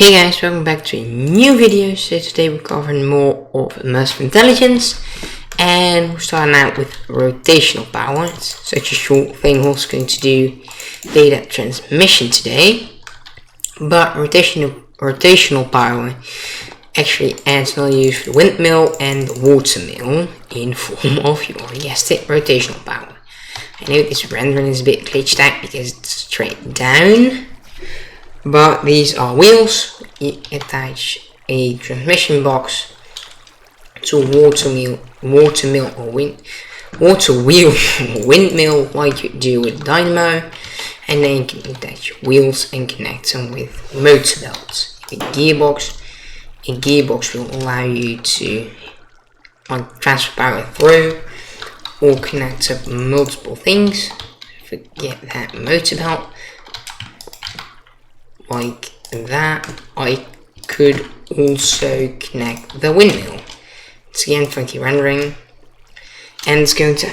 Hey guys, welcome back to a new video. So today we're covering more of immersive intelligence, and we're starting out with rotational power. It's such a short thing. We're also going to do data transmission today, but rotational power actually adds value for the windmill and the water mill in form of, you already guessed it, rotational power. I know this rendering is a bit glitched out because it's straight down. But these are wheels. You attach a transmission box to a water wheel or windmill like you do with dynamo, and then you can attach wheels and connect them with motor belts. A gearbox will allow you to transfer power through or connect up multiple things. Forget that motor belt. Like that. I could also connect the windmill. It's again funky rendering, and it's going to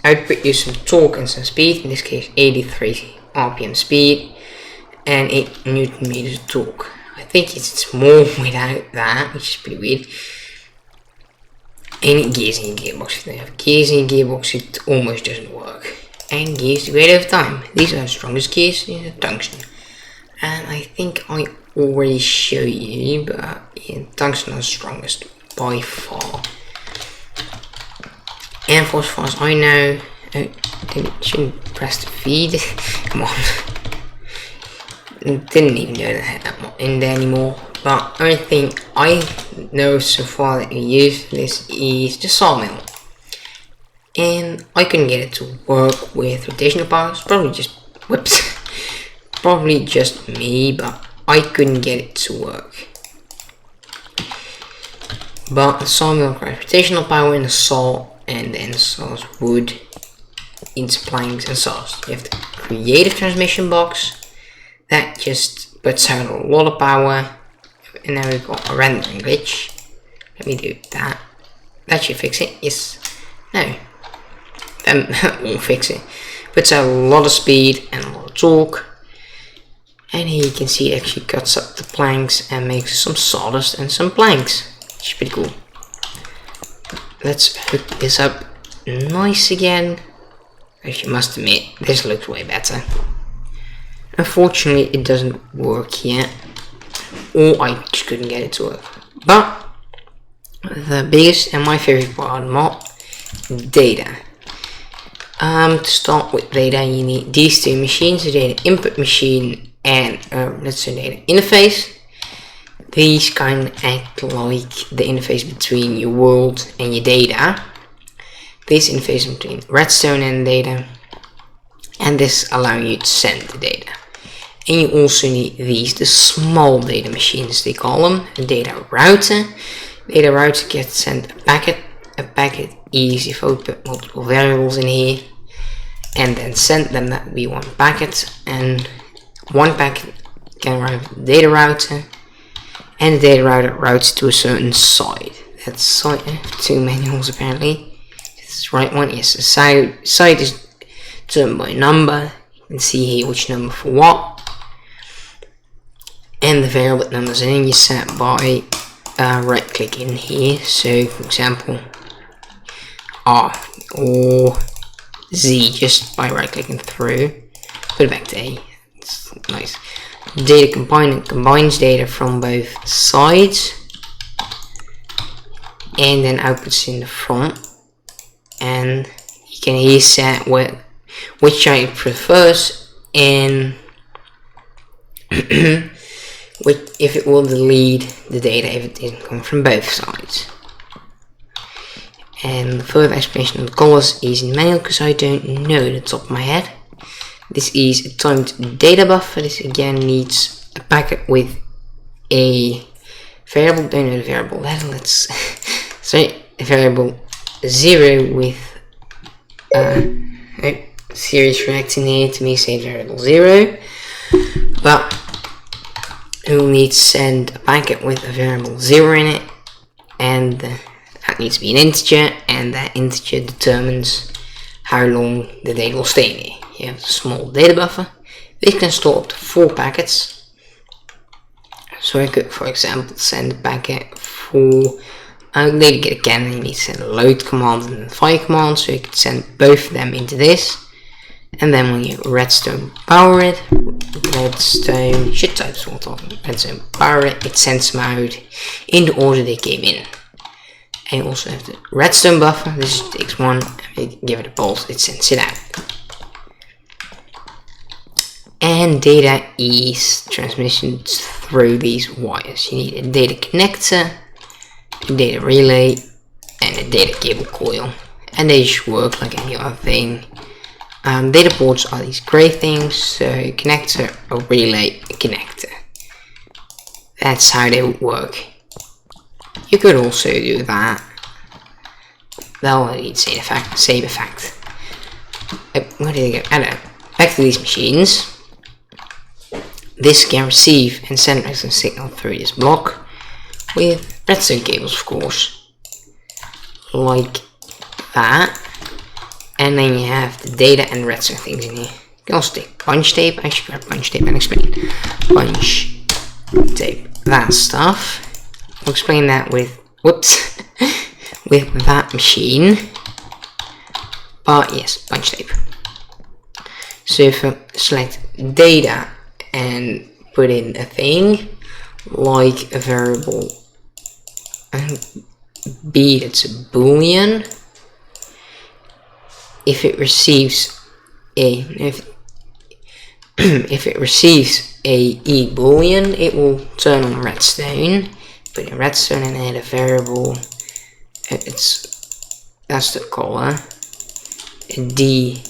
output you some torque and some speed, in this case 83 RPM speed and 8 Newton meters of torque. I think it's more without that, which is pretty weird. And gears in your gearbox. If they have gears in your gearbox, it almost doesn't work. And gears degrade over time. These are the strongest gears. These are tungsten. And I think I already showed you, but yeah, tungsten is the strongest by far. And for as far as I know, I shouldn't press the feed. Come on. Didn't even know that I'm not in there anymore. But the only thing I know so far that we use for this is the sawmill. And I couldn't get it to work with rotational power. It's probably just probably just me, but I couldn't get it to work. But the sawmill requires rotational power in the saw, and then saws wood into planks and saws. You have to create a transmission box that just puts out a lot of power, and now we've got a rendering glitch. Let me do that. That should fix it. Yes. No. That won't fix it. Puts out a lot of speed and a lot of torque. And here you can see it actually cuts up the planks and makes some sawdust and some planks, which is pretty cool. Let's hook this up nice again. As you must admit, this looks way better. Unfortunately, it doesn't work yet, or I just couldn't get it to work. But the biggest and my favorite part of the mod, data. To start with data, you need these two machines: the data input machine and let's say data interface. These kind of act like the interface between your world and your data. This interface between redstone and data, and this allows you to send the data. And you also need these, the small data machines they call them, a data router. Data router gets sent a packet. A packet is if I put multiple variables in here and then send them, that would be one packet, and one packet can arrive at the data router, and the data router routes to a certain side. That's side, two manuals apparently. This is the right one. Yes, the side is determined by number. You can see here which number for what, and the variable numbers, and then you set by right clicking here. So for example, R or Z, just by right clicking through. Put it back to A. It's nice. Data combines data from both sides and then outputs in the front, and you can here set which side it prefers, and if it will delete the data if it didn't come from both sides. And further explanation of the colors is in manual because I don't know the top of my head. This is a timed data buffer. This again needs a packet with a variable. Don't know the variable. Let's sorry, a variable 0 with Siri's reacting here to me saying variable 0, but we'll need to send a packet with a variable 0 in it, and that needs to be an integer, and that integer determines how long the data will stay in here. You have a small data buffer. This can store up to 4 packets. So I could, for example, send it back at 4. Later again, you need to send a load command and a fire command, so you could send both of them into this. And then when you redstone power it, redstone should type sort of redstone power it, it sends them out in the order they came in. And you also have the redstone buffer. This takes 1, and you give it a pulse, it sends it out. And data is transmissions through these wires. You need a data connector, a data relay, and a data cable coil, and they should work like any other thing. Data ports are these grey things, so a connector, a relay, a connector. That's how they would work. You could also do that. They'll need same effect. Where did they go? I don't know. Back to these machines. This can receive and send redstone signal through this block with redstone cables, of course, like that. And then you have the data and redstone things in here. You can also take punch tape. I should grab punch tape and explain. Punch tape, that stuff. I'll explain that with with that machine. But yes, punch tape. So if I select data and put in a thing like a variable b that's a boolean, if it receives a if it receives a e boolean, it will turn on redstone. Put in redstone and add a variable. That's the color. D.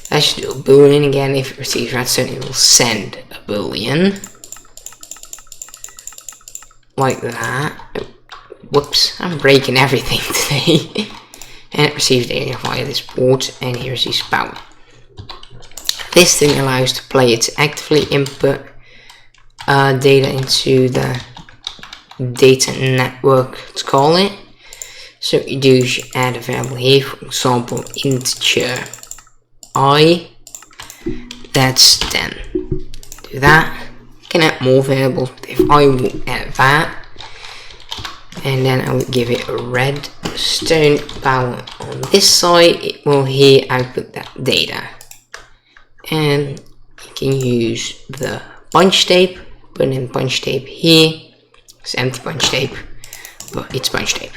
I should do a boolean again. If it receives redstone, it will send a boolean like that. Whoops, I'm breaking everything today. And it receives data via this port, and here receives power. This thing allows the player to actively input data into the data network, let's call it. So what you do is you add a variable here, for example, integer I, that's 10. Do that. You can add more variables, but if I will add that, and then I will give it a redstone power on this side, it will here output that data. And you can use the punch tape, put in punch tape here. It's empty punch tape, but it's punch tape.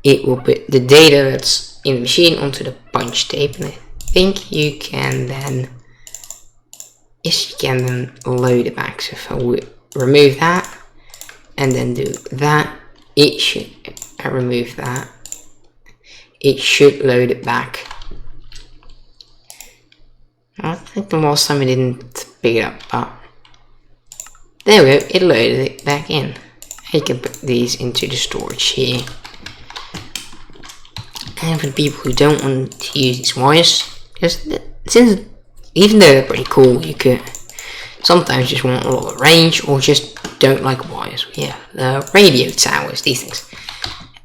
It will put the data that's in the machine onto the punch tape, and I think you can then load it back. So if I would remove that and then do that, it should remove that. It should load it back. I think the last time I didn't pick it up, but there we go, it loaded it back in. You can put these into the storage here. And for the people who don't want to use these wires, since even though they're pretty cool, you could sometimes just want a lot of range or just don't like wires. Yeah, the radio towers, these things.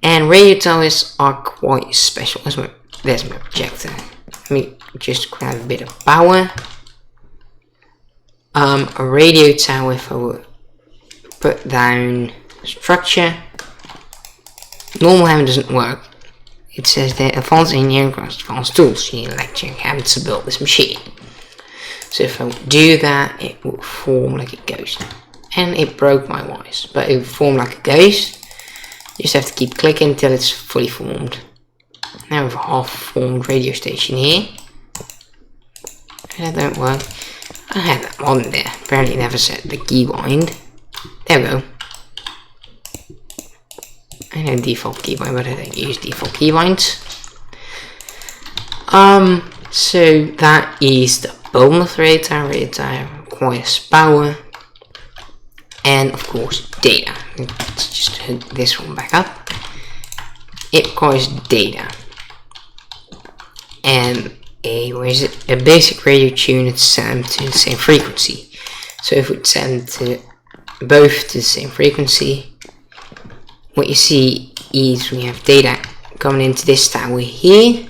And radio towers are quite special. There's my projector. Let me just grab a bit of power. A radio tower, if I would put down structure, normal hammer doesn't work. It says that advanced engineering requires advanced tools. You need electric hammer to build this machine. So if I do that, it will form like a ghost. And it broke my wires, but it will form like a ghost. You just have to keep clicking until it's fully formed. Now we have a half-formed radio station here. That don't work. I had that one there. Apparently never set the keybind. There we go. I know default keybind, but I don't use default keybinds. So that is the bone of the radio tower. Radio tower requires power. And of course data. Let's just hook this one back up. It requires data. And a basic radio tune, it's sent to the same frequency. So if we send to both to the same frequency, what you see is we have data coming into this tower here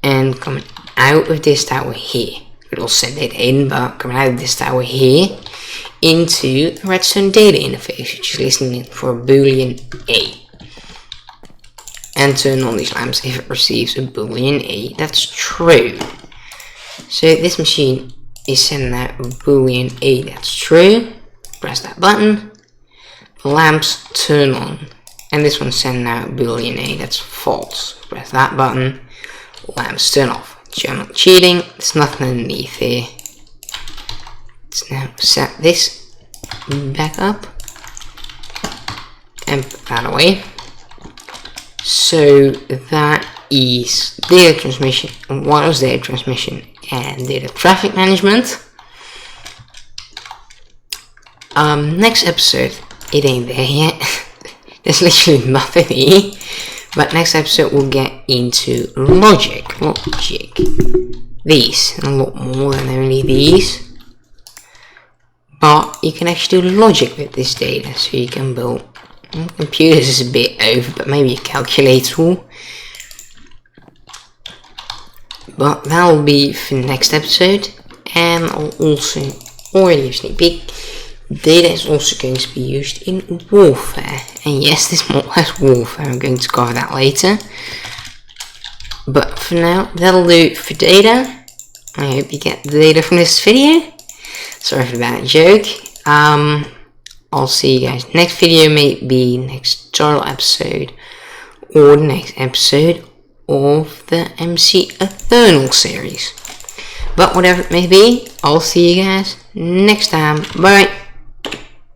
and coming out of this tower here. it'll send data in, but coming out of this tower here into the redstone data interface, which is listening for a boolean A. And turn on these lamps if it receives a boolean A that's true. So this machine is sending out a boolean A that's true. Press that button. The lamps turn on. And this one's sending out a boolean A that's false. Press that button. Lamps turn off. So I'm not cheating. There's nothing underneath here. Let's now set this back up. And put that away. So that is data transmission, wireless data transmission, and data traffic management. Next episode, it ain't there yet. There's literally nothing here. But next episode we'll get into logic. These, a lot more than only these. But you can actually do logic with this data, so you can build. Computers is a bit over, but maybe a calculator. But that'll be for the next episode. And I'll also already give a sneak peek. Data is also going to be used in warfare. And yes, this mod has warfare. I'm going to cover that later. But for now, that'll do it for data. I hope you get the data from this video. Sorry for that joke. I'll see you guys next video, maybe next tutorial episode, or the next episode of the MC Eternal series. But whatever it may be, I'll see you guys next time. Bye.